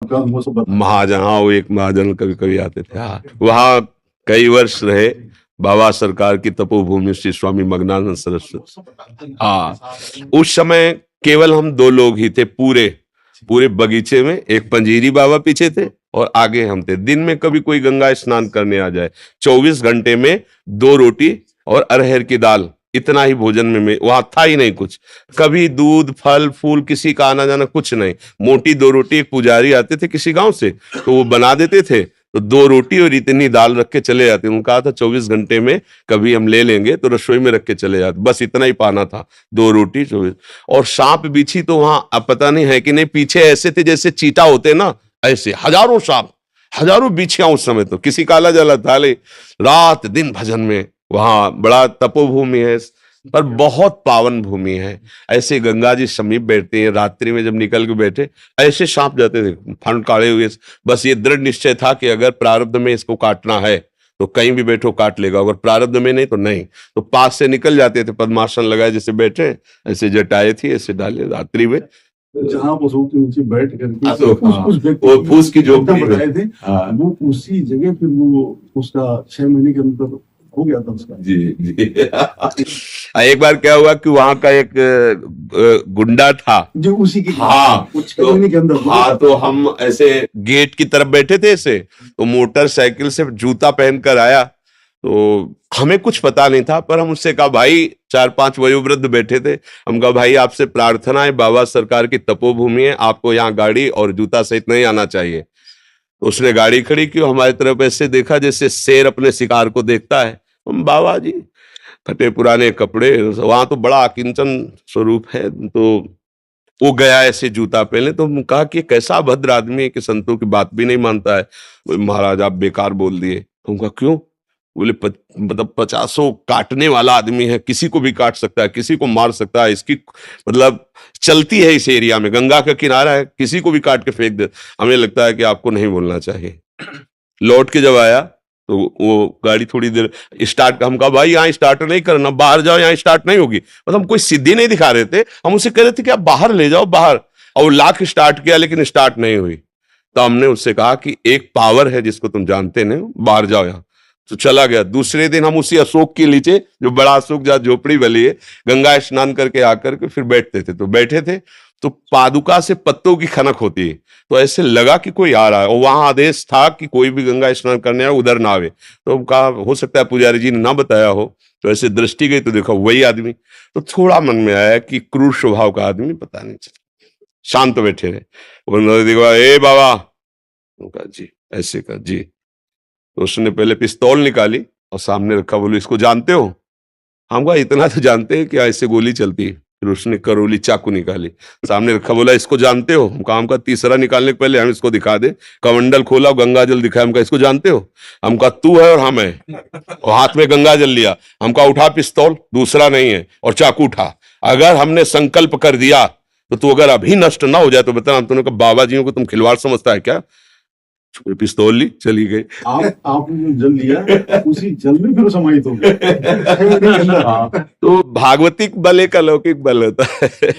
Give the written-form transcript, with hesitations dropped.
आपका अनुभव सब बता। महाजन, हाँ वो एक महाजन कभी कभी आते थे। हाँ वहाँ कई वर्ष रहे, बाबा सरकार की तपोभूमि श्री स्वामी मग्नानंद सरस्वती। हाँ उस समय केवल हम 2 लोग ही थे पूरे पूरे बगीचे में, एक पंजीरी बाबा पीछे थे और आगे हम थे। दिन में कभी कोई गंगा स्नान करने आ जाए, 24 घंटे में 2 रोटी और अरहर की दाल, इतना ही भोजन में वहां था ही नहीं कुछ। कभी दूध फल फूल किसी का आना जाना कुछ नहीं। मोटी 2 रोटी, एक पुजारी आते थे किसी गांव से तो वो बना देते थे, तो 2 रोटी और इतनी दाल रख के चले जाते। उन्होंने कहा था 24 घंटे में कभी हम ले लेंगे तो रसोई में रख के चले जाते, बस इतना ही पाना था, 2 रोटी 24। और सांप बिच्छी तो वहां अब पता नहीं है कि नहीं, पीछे ऐसे थे जैसे चीता होते ना, ऐसे हजारों सांप हजारों बिच्छियां। उस समय तो किसी काला जला थाले, रात दिन भजन में। वहां बड़ा तपोभूमि है पर बहुत पावन भूमि है। ऐसे गंगा जी समीप बैठते हैं, रात्रि में जब निकल के बैठे ऐसे सांप जाते थे फन काढ़े हुए। बस ये दृढ़ निश्चय था कि अगर प्रारब्ध में इसको काटना है तो कहीं भी बैठो काट लेगा, अगर प्रारब्ध में नहीं तो नहीं। तो पास से निकल जाते थे, पद्मासन लगाए जैसे बैठे, ऐसे जटाए थी ऐसे डाले रात्रि में। जहाँ पशु के नीचे बैठ करके वो फूस की झोपड़ी बताए थे, वो उसी जगह फिर वो उसका 6 महीने के अंदर हो गया था उसका। जी जी। एक बार क्या हुआ कि वहां का एक गुंडा था जो उसी की, हाँ 6 महीने के अंदर। हाँ तो हम ऐसे गेट की तरफ बैठे थे ऐसे, तो मोटरसाइकिल से जूता पहनकर आया, तो हमें कुछ पता नहीं था, पर हम उससे कहा भाई, 4-5 वयोवृद्ध बैठे थे, हम कहा भाई आपसे प्रार्थना है, बाबा सरकार की तपोभूमि है, आपको यहाँ गाड़ी और जूता सहित नहीं आना चाहिए। तो उसने गाड़ी खड़ी की, हमारी तरफ ऐसे देखा जैसे शेर अपने शिकार को देखता है। हम बाबा जी फटे पुराने कपड़े, वहां तो बड़ा अकिंचन स्वरूप है, तो वो गया ऐसे जूता पहने। तो हम कहा कि कैसा भद्र आदमी है कि संतों की बात भी नहीं मानता है। महाराज आप बेकार बोल दिए। तो हम कहा क्यों? बोले मतलब 50 काटने वाला आदमी है, किसी को भी काट सकता है, किसी को मार सकता है, इसकी मतलब चलती है इस एरिया में, गंगा का किनारा है, किसी को भी काट के फेंक दे। हमें लगता है कि आपको नहीं बोलना चाहिए। लौट के जब आया तो वो गाड़ी थोड़ी देर स्टार्ट, हम कहा भाई यहाँ स्टार्ट नहीं करना, बाहर जाओ, यहाँ स्टार्ट नहीं होगी। मतलब हम कोई सिद्धि नहीं दिखा रहे थे, हम उसे कह रहे थे कि आप बाहर ले जाओ बाहर। और वो लाख स्टार्ट किया लेकिन स्टार्ट नहीं हुई। तो हमने उससे कहा कि एक पावर है जिसको तुम जानते नहीं, बाहर जाओ यहाँ। तो चला गया। दूसरे दिन हम उसी अशोक के नीचे, जो बड़ा अशोक जहाँ झोपड़ी वाली है, गंगा स्नान करके आकर के फिर बैठते थे। तो बैठे थे तो पादुका से पत्तों की खनक होती है, तो ऐसे लगा कि कोई आ रहा है, और वहां आदेश था कि कोई भी गंगा स्नान करने आए उधर ना आवे। तो कहा हो सकता है पुजारी जी ने ना बताया हो। तो ऐसे दृष्टि गई तो देखा वही आदमी। तो थोड़ा मन में आया कि क्रूर स्वभाव का आदमी, पता नहीं चला, शांत बैठे रहे। उन्होंने देखा ए बाबा, कहा जी, ऐसे कहा जी। तो उसने पहले पिस्तौल निकाली और सामने रखा, बोले इसको जानते हो? हम कहा इतना तो जानते हैं कि ऐसे गोली चलती है। फिर उसने करोली चाकू निकाली, सामने रखा, बोला इसको जानते हो? हम कहा तीसरा निकालने के पहले हम इसको दिखा दे। कमंडल खोला, गंगा जल दिखाया, हम कहा इसको जानते हो? हम कहा तू है और हम है, और हाथ में गंगा जल लिया। हम कहा उठा पिस्तौल, दूसरा नहीं है, और चाकू उठा। अगर हमने संकल्प कर दिया तो तू अगर अभी नष्ट ना हो जाए तो बता। तुमने कहा बाबा जियों को तुम खिलवाड़ समझता है क्या? पिस्तौल ली, चली गई। आपने जल लिया, उसी जल में फिर समाहित हो गया। तो भागवतिक बल एक अलौकिक बल होता है।